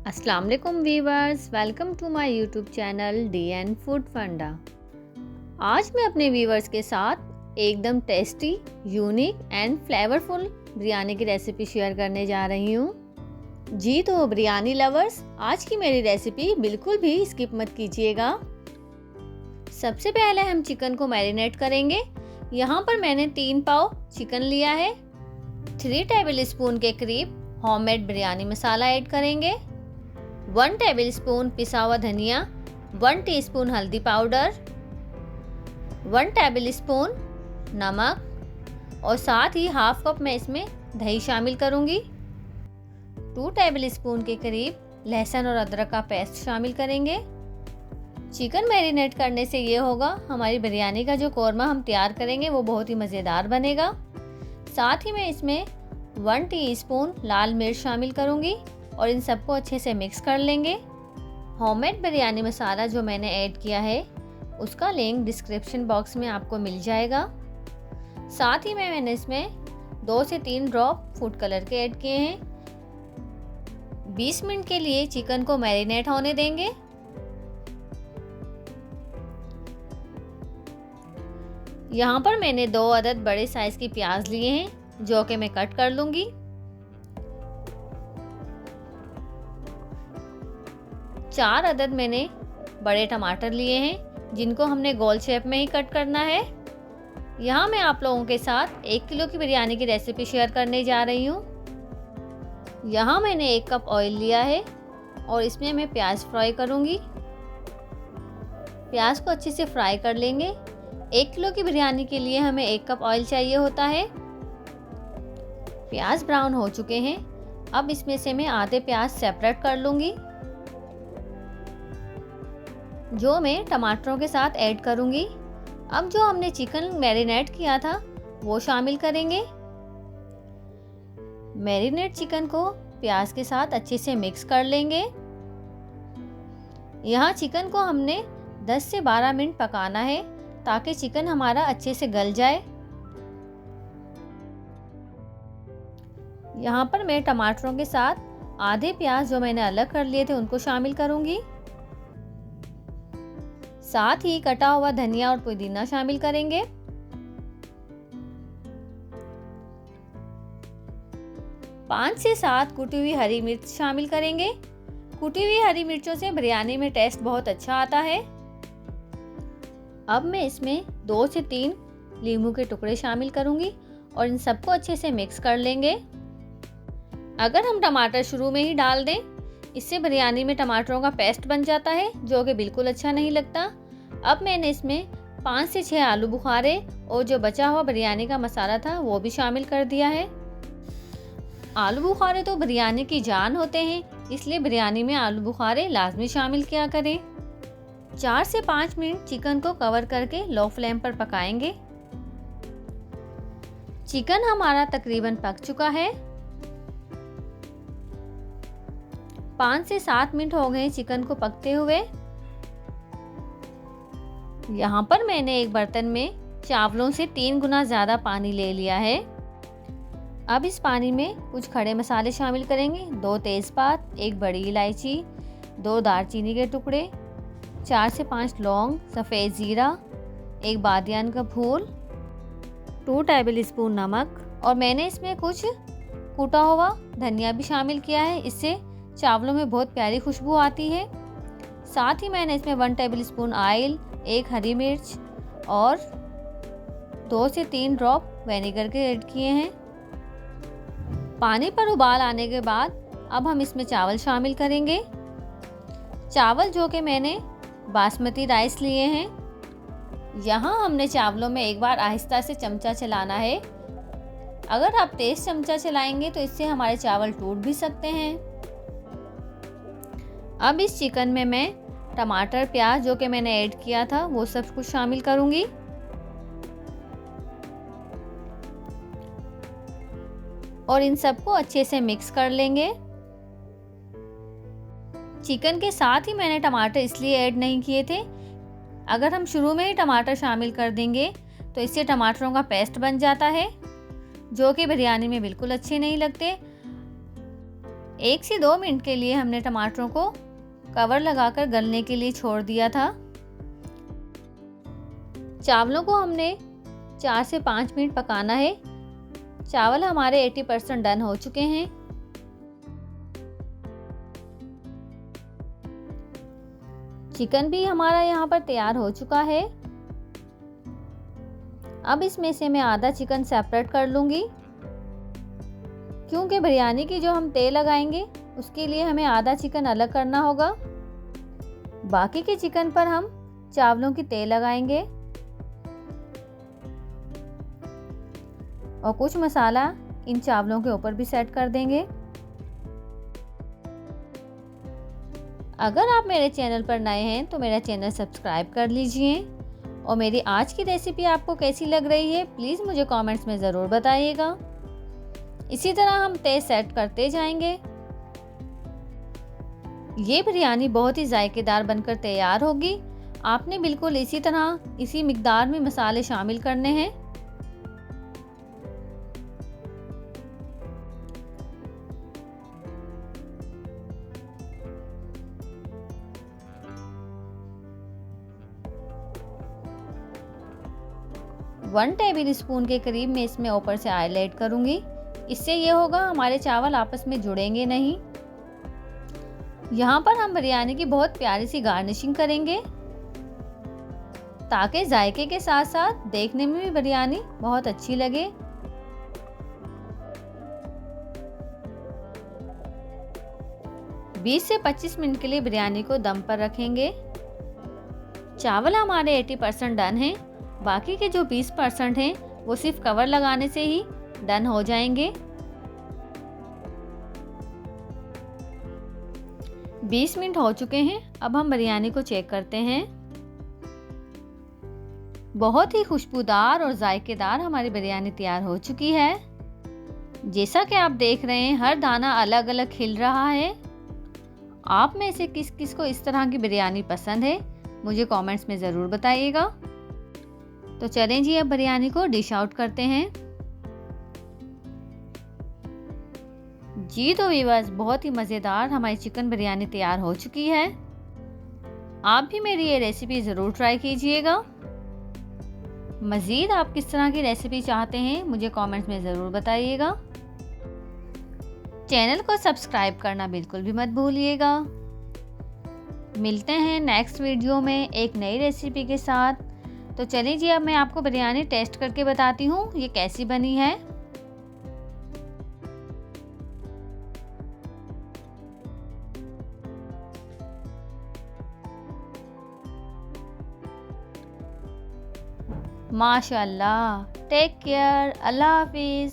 अस्सलाम वालेकुम viewers, welcome to my YouTube channel DN food funda. आज मैं अपने वीवर्स के साथ एकदम tasty, unique and flavourful biryani की रेसिपी शेयर करने जा रही हूँ। जी तो बिरयानी लवर्स, आज की मेरी रेसिपी बिल्कुल भी स्किप मत कीजिएगा। सबसे पहले हम चिकन को मैरिनेट करेंगे। यहाँ पर मैंने 3 पाव चिकन लिया है। 3 टेबल स्पून के करीब होममेड बिरयानी मसाला ऐड करेंगे। 1 टेबल स्पून पिसा हुआ धनिया, 1 टीस्पून हल्दी पाउडर, 1 टेबल स्पून नमक और साथ ही हाफ कप मैं इसमें दही शामिल करूंगी। 2 टेबल स्पून के करीब लहसुन और अदरक का पेस्ट शामिल करेंगे। चिकन मैरिनेट करने से ये होगा, हमारी बिरयानी का जो कोरमा हम तैयार करेंगे वो बहुत ही मज़ेदार बनेगा। साथ ही मैं इसमें 1 टीस्पून लाल मिर्च शामिल करूंगी और इन सबको अच्छे से मिक्स कर लेंगे। होममेड बिरयानी मसाला जो मैंने ऐड किया है उसका लिंक डिस्क्रिप्शन बॉक्स में आपको मिल जाएगा। साथ ही मैंने इसमें 2 से 3 ड्रॉप फूड कलर के ऐड किए हैं। 20 मिनट के लिए चिकन को मैरिनेट होने देंगे। यहाँ पर मैंने 2 अदद बड़े साइज की प्याज लिए हैं जो कि मैं कट कर लूँगी। 4 अदद मैंने बड़े टमाटर लिए हैं जिनको हमने गोल शेप में ही कट करना है। यहाँ मैं आप लोगों के साथ 1 किलो की बिरयानी की रेसिपी शेयर करने जा रही हूँ। यहाँ मैंने 1 कप ऑयल लिया है और इसमें मैं प्याज फ्राई करूँगी। प्याज को अच्छे से फ्राई कर लेंगे। 1 किलो की बिरयानी के लिए हमें 1 कप ऑयल चाहिए होता है। प्याज ब्राउन हो चुके हैं। अब इसमें से मैं आधे प्याज सेपरेट कर लूँगी जो मैं टमाटरों के साथ ऐड करूँगी। अब जो हमने चिकन मैरिनेट किया था वो शामिल करेंगे। मैरिनेट चिकन को प्याज के साथ अच्छे से मिक्स कर लेंगे। यहाँ चिकन को हमने 10 से 12 मिनट पकाना है ताकि चिकन हमारा अच्छे से गल जाए। यहाँ पर मैं टमाटरों के साथ आधे प्याज जो मैंने अलग कर लिए थे उनको शामिल करूँगी। साथ ही कटा हुआ धनिया और पुदीना शामिल करेंगे। पाँच से 7 कुटी हुई हरी मिर्च शामिल करेंगे। कुटी हुई हरी मिर्चों से बिरयानी में टेस्ट बहुत अच्छा आता है। अब मैं इसमें 2 से 3 नींबू के टुकड़े शामिल करूंगी और इन सबको अच्छे से मिक्स कर लेंगे। अगर हम टमाटर शुरू में ही डाल दें, इससे बिरयानी में टमाटरों का पेस्ट बन जाता है जो कि बिल्कुल अच्छा नहीं लगता। अब मैंने इसमें 5 से 6 आलू बुखारे और जो बचा हुआ बिरयानी का मसाला था वो भी शामिल कर दिया है। आलू बुखारे तो बिरयानी की जान होते हैं, इसलिए बिरयानी में आलू बुखारे लाजमी शामिल किया करें। 4 से 5 मिनट चिकन को कवर करके लो फ्लेम पर पकाएंगे। चिकन हमारा तकरीबन पक चुका है। 5 से 7 मिनट हो गए चिकन को पकते हुए। यहाँ पर मैंने एक बर्तन में चावलों से 3 गुना ज़्यादा पानी ले लिया है। अब इस पानी में कुछ खड़े मसाले शामिल करेंगे। 2 तेज़पात, 1 बड़ी इलायची, 2 दालचीनी के टुकड़े, 4 से 5 लौंग, सफ़ेद ज़ीरा, 1 बादियान का फूल, 2 टेबल स्पून नमक और मैंने इसमें कुछ कूटा हुआ धनिया भी शामिल किया है। इससे चावलों में बहुत प्यारी खुशबू आती है। साथ ही मैंने इसमें 1 टेबल स्पून ऑयल, 1 हरी मिर्च और 2 से 3 ड्रॉप विनेगर के ऐड किए हैं। पानी पर उबाल आने के बाद अब हम इसमें चावल शामिल करेंगे। चावल जो कि मैंने बासमती राइस लिए हैं। यहाँ हमने चावलों में एक बार आहिस्ता से चमचा चलाना है। अगर आप तेज चमचा चलाएंगे तो इससे हमारे चावल टूट भी सकते हैं। अब इस चिकन में मैं टमाटर, प्याज जो कि मैंने ऐड किया था वो सब कुछ शामिल करूंगी। और इन सबको अच्छे से मिक्स कर लेंगे। चिकन के साथ ही मैंने टमाटर इसलिए ऐड नहीं किए थे, अगर हम शुरू में ही टमाटर शामिल कर देंगे तो इससे टमाटरों का पेस्ट बन जाता है जो कि बिरयानी में बिल्कुल अच्छे नहीं लगते। 1 से 2 मिनट के लिए हमने टमाटरों को कवर लगाकर गलने के लिए छोड़ दिया था। चावलों को हमने 4 से 5 मिनट पकाना है। चावल हमारे 80% डन हो चुके हैं। चिकन भी हमारा यहाँ पर तैयार हो चुका है। अब इसमें से मैं आधा चिकन सेपरेट कर लूँगी, क्योंकि बिरयानी की जो हम तेल लगाएंगे उसके लिए हमें आधा चिकन अलग करना होगा। बाकी के चिकन पर हम चावलों की तेल लगाएंगे और कुछ मसाला इन चावलों के ऊपर भी सेट कर देंगे। अगर आप मेरे चैनल पर नए हैं तो मेरा चैनल सब्सक्राइब कर लीजिए और मेरी आज की रेसिपी आपको कैसी लग रही है प्लीज़ मुझे कमेंट्स में ज़रूर बताइएगा। इसी तरह हम तेल सेट करते जाएंगे। ये बिरयानी बहुत ही जायकेदार बनकर तैयार होगी। आपने बिल्कुल इसी तरह इसी मिकदार में मसाले शामिल करने हैं। वन टेबल स्पून के करीब मैं इसमें ऊपर से ऑयल ऐड करूंगी। इससे ये होगा हमारे चावल आपस में जुड़ेंगे नहीं। यहाँ पर हम बिरयानी की बहुत प्यारी सी गार्निशिंग करेंगे ताकि जायके के साथ साथ देखने में भी बिरयानी बहुत अच्छी लगे। बीस से 25 मिनट के लिए बिरयानी को दम पर रखेंगे। चावल हमारे 80% डन हैं। बाकी के जो 20% हैं वो सिर्फ कवर लगाने से ही डन हो जाएंगे। 20 मिनट हो चुके हैं। अब हम बिरयानी को चेक करते हैं। बहुत ही खुशबूदार और जायकेदार हमारी बिरयानी तैयार हो चुकी है। जैसा कि आप देख रहे हैं हर दाना अलग अलग खिल रहा है। आप में से किस किस को इस तरह की बिरयानी पसंद है मुझे कमेंट्स में ज़रूर बताइएगा। तो चलें जी अब बिरयानी को डिश आउट करते हैं। जी तो व्यूअर्स बहुत ही मज़ेदार हमारी चिकन बिरयानी तैयार हो चुकी है। आप भी मेरी ये रेसिपी ज़रूर ट्राई कीजिएगा। मज़ीद आप किस तरह की रेसिपी चाहते हैं मुझे कमेंट्स में ज़रूर बताइएगा। चैनल को सब्सक्राइब करना बिल्कुल भी मत भूलिएगा। मिलते हैं नेक्स्ट वीडियो में एक नई रेसिपी के साथ। तो चलिए जी अब मैं आपको बिरयानी टेस्ट करके बताती हूँ ये कैसी बनी है। माशाल्लाह। Take care. अल्लाह हाफिज़।